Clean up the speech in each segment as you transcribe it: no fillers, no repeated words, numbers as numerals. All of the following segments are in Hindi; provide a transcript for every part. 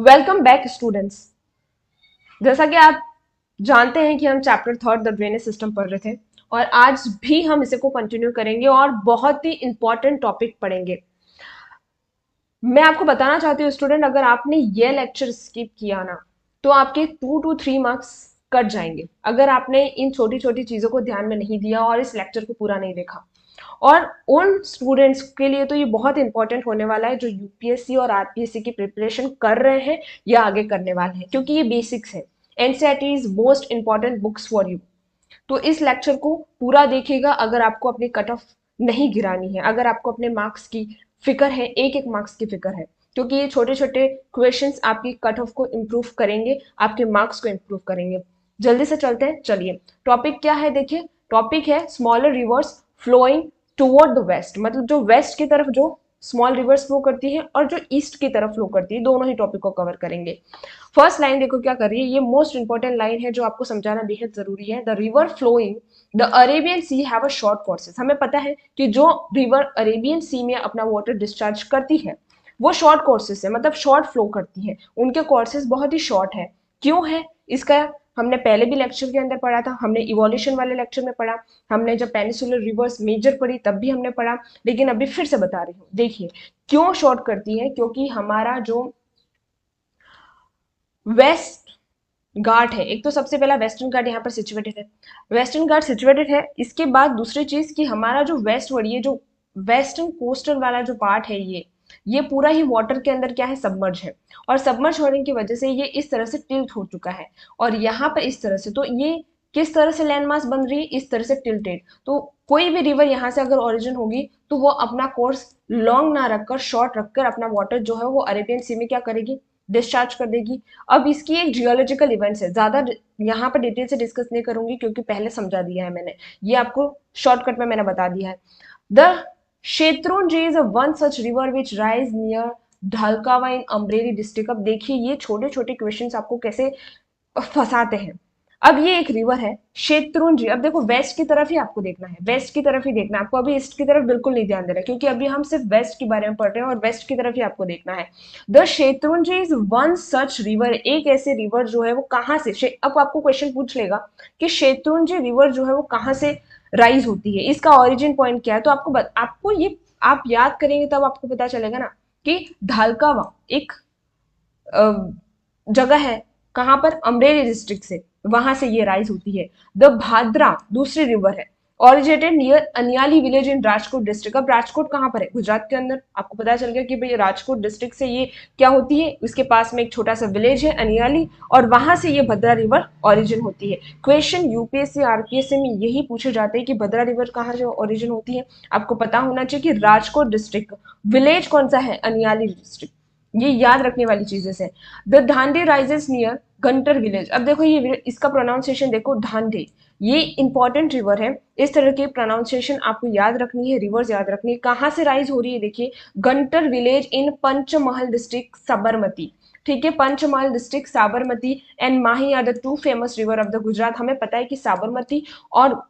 Welcome back students. जैसा कि आप जानते हैं कि हम chapter third the drainage system पढ़ रहे थे और आज भी हम इसे को कंटिन्यू करेंगे और बहुत ही इंपॉर्टेंट टॉपिक पढ़ेंगे। मैं आपको बताना चाहती हूँ स्टूडेंट, अगर आपने ये लेक्चर स्किप किया ना तो आपके 2 to 3 मार्क्स कट जाएंगे अगर आपने इन छोटी छोटी चीजों को ध्यान में नहीं दिया और इस लेक्चर को पूरा नहीं देखा। और उन स्टूडेंट्स के लिए तो ये बहुत इंपॉर्टेंट होने वाला है जो यूपीएससी और आरपीएससी की प्रिपरेशन कर रहे हैं या आगे करने वाले हैं, क्योंकि ये बेसिक्स है। NCERT is most important books for you. तो इस लेक्चर को पूरा देखिएगा अगर आपको अपनी कट ऑफ नहीं गिरानी है, अगर आपको अपने मार्क्स की फिक्र है, एक एक मार्क्स की फिक्र है, क्योंकि ये छोटे छोटे क्वेश्चंस आपकी कट ऑफ को इम्प्रूव करेंगे, आपके मार्क्स को इम्प्रूव करेंगे। जल्दी से चलते हैं, चलिए। टॉपिक क्या है देखिए, टॉपिक है smaller rivers flowing toward the west, मतलब जो वेस्ट की तरफ जो स्मॉल रिवर्स फ्लो करती है और जो ईस्ट की तरफ फ्लो करती है, दोनों ही टॉपिक को कवर करेंगे। फर्स्ट लाइन देखो क्या कर रही है, ये मोस्ट इंपॉर्टेंट लाइन है जो आपको समझाना बेहद जरूरी है। The river flowing the Arabian sea have a short courses. हमें पता है कि जो रिवर अरेबियन सी में अपना वाटर डिस्चार्ज करती है वो शॉर्ट कोर्सेस है, मतलब शॉर्ट फ्लो करती है, उनके कोर्सेस बहुत ही शॉर्ट है। क्यों है इसका हमने पहले भी लेक्चर के अंदर पढ़ा था, हमने इवोल्यूशन वाले लेक्चर में पढ़ा, हमने जब पेनिसुलर रिवर्स मेजर पढ़ी तब भी हमने पढ़ा, लेकिन अभी फिर से बता रही हूँ। देखिए क्यों शॉर्ट करती है, क्योंकि हमारा जो वेस्ट घाट है, एक तो सबसे पहला वेस्टर्न घाट यहाँ पर सिचुएटेड है, वेस्टर्न घाट सिचुएटेड है। इसके बाद दूसरी चीज कि हमारा जो वेस्ट वर्ड, ये जो वेस्टर्न कोस्टल वाला जो पार्ट है, ये पूरा ही वाटर के अंदर क्या है, सबमर्ज है। और सबमर्ज होने की वजह से ये इस तरह से टिल्ट हो चुका है और यहाँ पर इस तरह से, तो ये किस तरह से लैंड मास बन रही है, इस तरह से टिल्टेड। तो कोई भी रिवर यहाँ से अगर ओरिजिन होगी तो वो अपना कोर्स लॉन्ग ना रखकर, शॉर्ट रखकर अपना वाटर जो है वो अरेबियन सी में क्या करेगी, डिस्चार्ज कर देगी। अब इसकी एक जियोलॉजिकल इवेंट्स है, ज्यादा यहाँ पर डिटेल से डिस्कस नहीं करूंगी क्योंकि पहले समझा दिया है मैंने, ये आपको शॉर्टकट में मैंने बता दिया है। The Shetrunji is one such river which rise near Dhalkava in Amreli district. अब देखिए ये छोटे छोटे क्वेश्चंस आपको कैसे फंसाते हैं। अब ये एक रिवर है शेत्रुंजी, अब देखो वेस्ट की तरफ ही आपको देखना है, वेस्ट की तरफ ही देखना है आपको, अभी ईस्ट की तरफ बिल्कुल नहीं ध्यान देना क्योंकि अभी हम सिर्फ वेस्ट के बारे में पढ़ रहे हैं और वेस्ट की तरफ ही आपको देखना है। The Shetrunji is one such river, एक ऐसे रिवर जो है वो कहाँ से, अब आपको क्वेश्चन पूछ लेगा कि शेत्रुंजी रिवर जो है वो कहाँ से राइज होती है, इसका ओरिजिन पॉइंट क्या है, तो आपको ये आप याद करेंगे तब आपको पता चलेगा ना कि ढालकावा एक जगह है, कहां पर, अमरेली डिस्ट्रिक्ट से, वहां से ये राइज होती है। द भाद्रा दूसरी रिवर है, originated near Aniyali village in Rajkot district. अब राजकोट कहां पर है, गुजरात के अंदर। आपको पता चल गया कि भाई राजकोट डिस्ट्रिक्ट से ये क्या होती है, उसके पास में एक छोटा सा विलेज है अनियाली, और वहां से ये भद्रा रिवर ओरिजिन होती है। क्वेश्चन यूपीएससी आरपीएससी में यही पूछे जाते हैं कि भद्रा रिवर कहाँ से ओरिजिन होती है। आपको पता होना चाहिए कि राजकोट डिस्ट्रिक्ट, विलेज कौन सा है, अनियाली डिस्ट्रिक्ट, ये याद रखने वाली चीजें हैं। The Dhande rises near Günter village. अब देखो ये इसका प्रोनाउंसिएशन देखो, धांडे, ये इंपॉर्टेंट रिवर है। इस तरह के प्रोनाउंसिएशन आपको याद रखनी है, रिवर्स याद रखनी है। कहाँ से राइज हो रही है, देखिए Gantar village in Panchmahal district Sabarmati. ठीक है, Panchmahal district Sabarmati and Mahi are the two famous river of the Gujarat. हमें पता है कि साबरमती और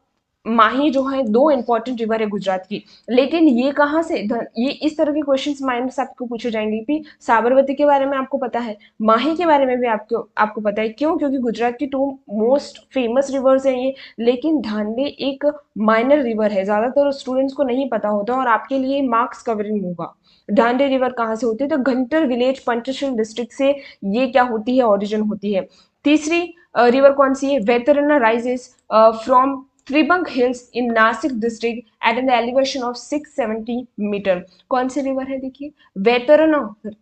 माही जो है दो इंपॉर्टेंट रिवर है गुजरात की, लेकिन ये कहाँ से, ये इस तरह के क्वेश्चंस माइंड से आपको पूछे जाएंगे कि साबरमती के बारे में आपको पता है, माही के बारे में भी आपको पता है। क्यों, क्योंकि गुजरात की टू मोस्ट फेमस रिवर्स हैं ये, लेकिन धांडे एक माइनर रिवर है, ज्यादातर स्टूडेंट्स को नहीं पता होता और आपके लिए मार्क्स कवरिंग होगा। धांडे रिवर कहाँ से होती है, तो घंटर विलेज पंचशील डिस्ट्रिक्ट से ये क्या होती है, ओरिजिन होती है। तीसरी रिवर कौन सी है, Vaitarna rises from Tribang hills in Nashik district at an elevation of 670 metre. कौन सी रिवर है, देखिए वैतरना,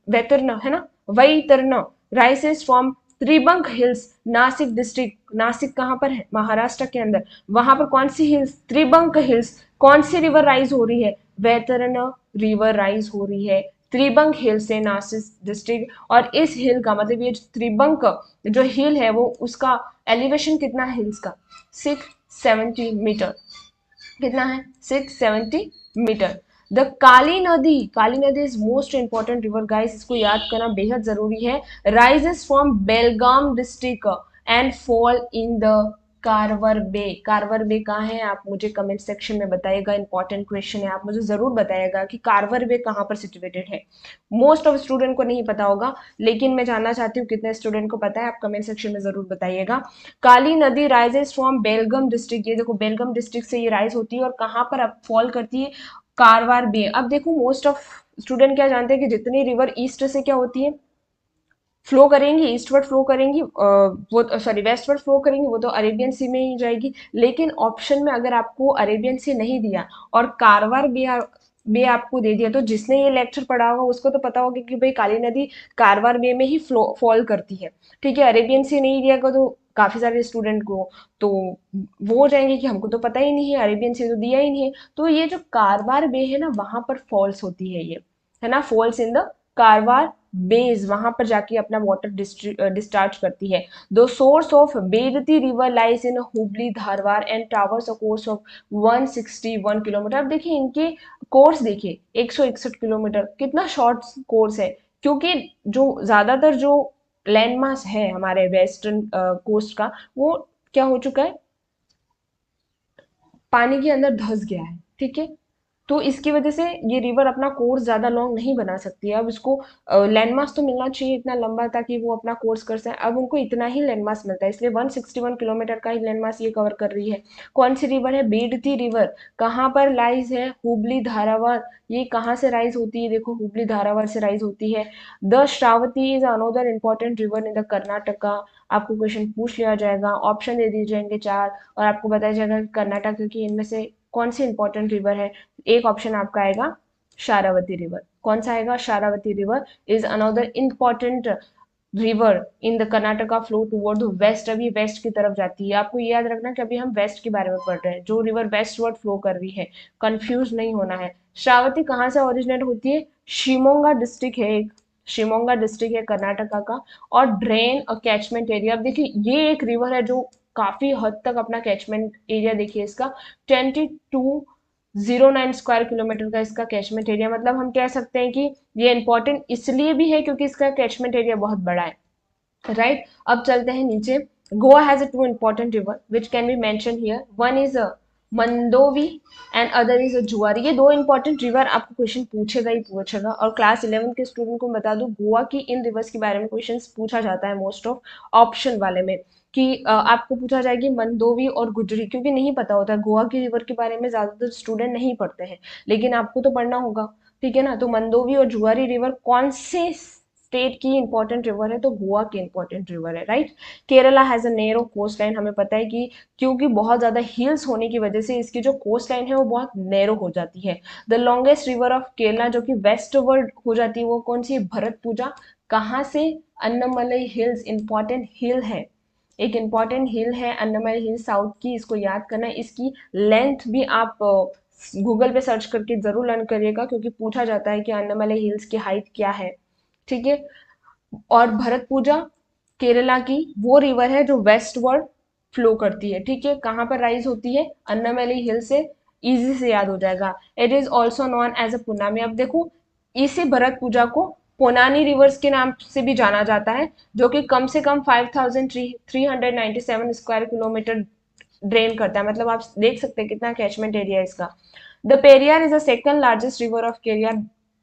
वैतरना है ना, Vaitarna rises from Tribang hills Nashik district. Nashik कहाँ पर है, महाराष्ट्र के अंदर, वहां पर कौन सी हिल्स, त्रिबंग हिल्स। कौन सी रिवर राइज हो रही है, वैतरना रिवर राइज हो रही है त्रिबंग हिल से, नासिक डिस्ट्रिक्ट। और इस हिल का मतलब ये त्रिबंग जो हिल है वो उसका एलिवेशन कितना है हिल्स का, 670 मीटर। कितना है, 670 metre. The Kali nadi is most important river guys, इसको याद करना बेहद जरूरी है। Rises from Belgaum district and fall in the Karwar bay, Karwar bay कहाँ है, आप मुझे कमेंट सेक्शन में बताइएगा। इंपॉर्टेंट क्वेश्चन है, आप मुझे जरूर बताइएगा कि कार्वर बे कहाँ पर सिचुएटेड है। मोस्ट ऑफ स्टूडेंट को नहीं पता होगा, लेकिन मैं जानना चाहती हूँ कितने स्टूडेंट को पता है, आप कमेंट सेक्शन में जरूर बताइएगा। काली नदी राइजेस फ्रॉम बेलगम डिस्ट्रिक्ट, ये देखो बेलगम डिस्ट्रिक्ट से ये राइज होती है और कहाँ पर अब फॉल करती है, कारवार बे। अब देखो मोस्ट ऑफ स्टूडेंट क्या जानते हैं कि जितनी रिवर ईस्ट से क्या होती है, फ्लो करेंगी, ईस्टवर्ड फ्लो करेंगी, वो सॉरी वेस्टवर्ड फ्लो करेंगी, वो तो अरेबियन सी में ही जाएगी। लेकिन ऑप्शन में अगर आपको अरेबियन सी नहीं दिया और कारवार बे आपको दे दिया, तो जिसने ये लेक्चर पढ़ा होगा उसको तो पता होगा कि भाई काली नदी कारवार बे में ही फ्लो फॉल करती है। ठीक है, अरेबियन सी नहीं दिया को तो काफी सारे स्टूडेंट को तो वो हो जाएंगे कि हमको तो पता ही नहीं है, अरेबियन सी तो दिया ही नहीं है। तो ये जो कारवार बे है ना, वहां पर फॉल्स होती है ये, है ना, falls in the Karwar bays, वहां पर जाके अपना वाटर डिस्चार्ज करती है। The source of Bedti river lies in Hubli Dharwad and towers a course of 161 kilometre. अब देखिए इनके कोर्स देखिए 161 किलोमीटर, कितना शॉर्ट कोर्स है, क्योंकि जो ज्यादातर जो लैंडमास है हमारे वेस्टर्न कोस्ट का, वो क्या हो चुका है, पानी के अंदर धंस गया है। ठीक है, तो इसकी वजह से ये रिवर अपना कोर्स ज्यादा लॉन्ग नहीं बना सकती है। अब इसको लैंडमास तो मिलना चाहिए इतना लंबा ताकि वो अपना कोर्स कर सके, अब उनको इतना ही लैंडमास मिलता है, इसलिए 161 किलोमीटर का ही लैंडमास ये कवर कर रही है। कौन सी रिवर है, बेडती रिवर, कहाँ पर लाइज है, हुबली धारावाड़, ये कहाँ से राइज होती है, देखो हुबली धारावाड़ से राइज होती है। The Shravati is another important river in the Karnataka. आपको क्वेश्चन पूछ लिया जाएगा, ऑप्शन दे दिए जाएंगे चार, और आपको बताया जाएगा कि कर्नाटक की इनमें से कौन सी इंपॉर्टेंट रिवर है। एक ऑप्शन आपका आएगा शारावती रिवर। कौन सा आएगा, Sharavati river is another important river in the Karnataka flow toward west, अभी वेस्ट की तरफ जाती है। आपको ये याद रखना कि अभी हम वेस्ट के बारे में पढ़ रहे हैं, जो रिवर वेस्ट वर्ड फ्लो कर रही है, कंफ्यूज नहीं होना है। श्रावती कहाँ से ओरिजिनेट होती है, शिमोगा डिस्ट्रिक्ट है एक, शिमोगा डिस्ट्रिक्ट है कर्नाटका का, और ड्रेन और कैचमेंट एरिया। अब देखिए ये एक रिवर है जो काफी हद तक अपना कैचमेंट एरिया देखिए इसका 2209 स्क्वायर किलोमीटर का इसका कैचमेंट एरिया, मतलब हम कह सकते हैं कि ये इंपॉर्टेंट इसलिए भी है क्योंकि इसका कैचमेंट एरिया बहुत बड़ा है। राइट, अब चलते हैं नीचे। Goa has a two important river which can be mention here, one is Mandovi and other is Zuari. ये दो इंपॉर्टेंट रिवर आपको क्वेश्चन पूछेगा ही पूछेगा, और क्लास 11 के स्टूडेंट को बता दूं गोवा की इन रिवर्स के बारे में क्वेश्चन पूछा जाता है मोस्ट ऑफ ऑप्शन वाले में, कि आपको पूछा जाएगी मंदोवी और गुजरी, क्योंकि नहीं पता होता है गोवा की रिवर के बारे में, ज्यादातर स्टूडेंट नहीं पढ़ते हैं, लेकिन आपको तो पढ़ना होगा। ठीक है ना, तो मंदोवी और जुआरी रिवर कौन से स्टेट की इंपॉर्टेंट रिवर है, तो गोवा की इंपॉर्टेंट रिवर है। Right, Kerala has a narrow coast line, हमें पता है कि क्योंकि बहुत ज्यादा हिल्स होने की वजह से इसकी जो कोस्ट लाइन है वो बहुत नैरो हो जाती है। The longest river of Kerala जो कि वेस्ट वर्ड हो जाती है, वो कौन सी है, भरत पूजा, कहाँ से, अन्नमलई हिल्स, इंपॉर्टेंट हिल है, एक इंपॉर्टेंट हिल है अन्नमलई हिल साउथ की, इसको याद करना है। इसकी लेंथ भी आप गूगल पे सर्च करके जरूर लर्न करिएगा, क्योंकि पूछा जाता है कि अन्नमलई हिल्स की हाइट क्या है। ठीक है, और भरत पूजा केरला की वो रिवर है जो वेस्टवर्ड फ्लो करती है। ठीक है, कहाँ पर राइज होती है, अन्नामेली हिल से, इजी से याद हो जाएगा। It is also known as a Punami. अब देखो इसी भरत पूजा को पोनानी रिवर्स के नाम से भी जाना जाता है, जो कि कम से कम 5397 स्क्वायर किलोमीटर ड्रेन करता है, मतलब आप देख सकते हैं कितना कैचमेंट एरिया है इसका। The Periyar is the second largest river of केरिया,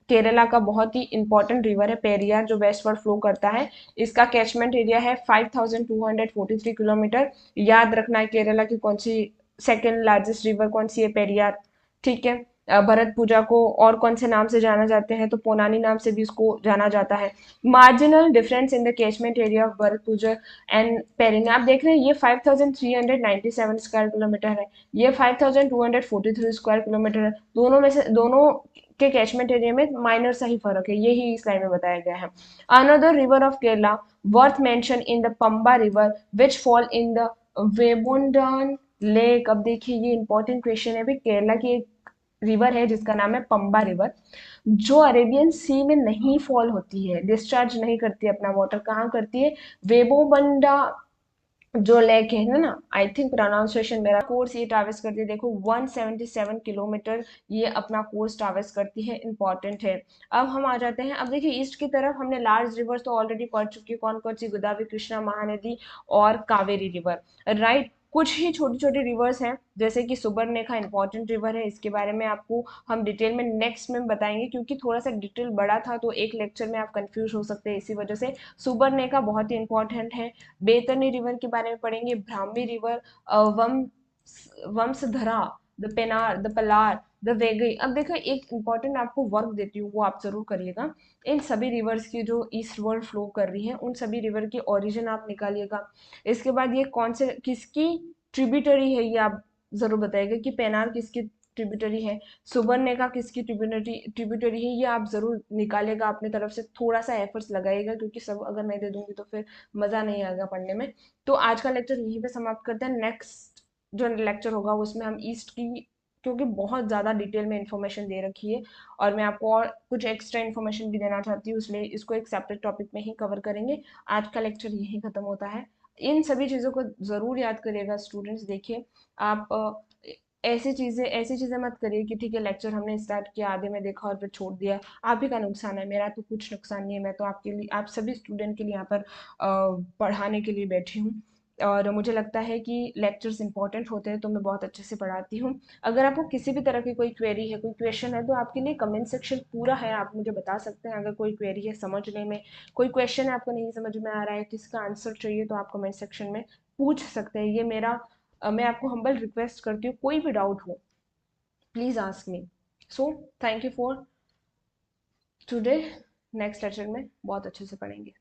केरला का बहुत ही इंपॉर्टेंट रिवर है पेरियार जो वेस्टवर्ड फ्लो करता है। इसका कैचमेंट एरिया है 5243 किलोमीटर। याद रखना है केरला की कौन सी सेकेंड लार्जेस्ट रिवर कौन सी है, पेरियार। ठीक है, भरत पूजा को और कौन से नाम से जाना जाते हैं, तो पोनानी नाम से भी इसको जाना जाता है। Marginal difference in the catchment area of Bharathapuzha and Perina, आप देख रहे हैं ये 5397 स्क्वायर किलोमीटर है, ये 5243 स्क्वायर किलोमीटर है, दोनों में से दोनों के कैचमेंट एरिया में माइनर सा ही फर्क है, यही इस लाइन में बताया गया है। Another river of Kerala worth mention in the Pamba river which fall in the Vembanad lake. अब देखिए ये इंपॉर्टेंट क्वेश्चन है, भी केरला की एक रिवर है जिसका नाम है पंबा रिवर, जो अरेबियन सी में नहीं फॉल होती है, डिस्चार्ज नहीं करती है अपना वाटर, कहाँ करती है, वेबोबंडा जो लेक है ना, आई थिंक प्रोनाउंसिएशन मेरा, कोर्स ये ट्रैवल्स करती है, देखो 177 किलोमीटर ये अपना कोर्स ट्रैवल्स करती है, इंपॉर्टेंट है। अब हम आ जाते हैं, अब देखिए ईस्ट की तरफ हमने लार्ज रिवर्स तो ऑलरेडी पढ़ चुकी है, कौन कौन सी, गोदावरी, कृष्णा, महानदी और कावेरी रिवर। राइट, कुछ ही छोटी छोटी रिवर्स हैं, जैसे कि सुबर्णरेखा इंपॉर्टेंट रिवर है, इसके बारे में आपको हम डिटेल में नेक्स्ट में बताएंगे, क्योंकि थोड़ा सा डिटेल बड़ा था तो एक लेक्चर में आप कंफ्यूज हो सकते हैं, इसी वजह से सुबर्णरेखा बहुत ही इंपॉर्टेंट है। बेतरनी रिवर के बारे में पढ़ेंगे, Brahmi river, Vamsadhara, the Penar, the Palar, the Vaigai. अब देखो एक इंपॉर्टेंट आपको वर्क देती हूँ, वो आप जरूर करिएगा। इन सभी रिवर्स की जो ईस्ट वर्ल्ड फ्लो कर रही है, उन सभी रिवर की ओरिजिन आप निकालिएगा। इसके बाद ये कौन से किसकी ट्रिब्यूटरी है, ये आप जरूर बताइएगा कि पेनार किसकी ट्रिब्यूटरी है, सुबर्णरेखा किसकी ट्रिब्यूटरी है, ये आप जरूर निकालेगा अपनी तरफ से, थोड़ा सा एफर्ट्स लगाइएगा, क्योंकि सब अगर मैं दे दूंगी तो फिर मजा नहीं आएगा पढ़ने में। तो आज का लेक्चर यहीं पे समाप्त करते हैं। नेक्स्ट जो लेक्चर होगा उसमें हम ईस्ट की, क्योंकि बहुत ज़्यादा डिटेल में इंफॉर्मेशन दे रखी है और मैं आपको और कुछ एक्स्ट्रा इन्फॉर्मेशन भी देना चाहती हूँ, इसलिए इसको एक सेपरेट टॉपिक में ही कवर करेंगे। आज का लेक्चर यहीं ख़त्म होता है। इन सभी चीज़ों को ज़रूर याद करिएगा स्टूडेंट्स। देखिए आप ऐसी चीज़ें मत करिए कि ठीक है लेक्चर हमने स्टार्ट किया, आधे में देखा और फिर छोड़ दिया। आप ही का नुकसान है, मेरा तो कुछ नुकसान नहीं है। मैं तो आपके लिए, आप सभी स्टूडेंट के लिए यहाँ पर पढ़ाने के लिए बैठी हूँ, और मुझे लगता है कि लेक्चर्स इंपॉर्टेंट होते हैं तो मैं बहुत अच्छे से पढ़ाती हूँ। अगर आपको किसी भी तरह की कोई क्वेरी है, कोई क्वेश्चन है, तो आपके लिए कमेंट सेक्शन पूरा है, आप मुझे बता सकते हैं। अगर कोई क्वेरी है समझने में, कोई क्वेश्चन है आपको नहीं समझ में आ रहा है, किसका आंसर चाहिए, तो आप कमेंट सेक्शन में पूछ सकते हैं। ये मेरा मैं आपको हम्बल रिक्वेस्ट करती हूँ, कोई भी डाउट हो please ask me. So thank you for today. Next lecture में बहुत अच्छे से पढ़ेंगे।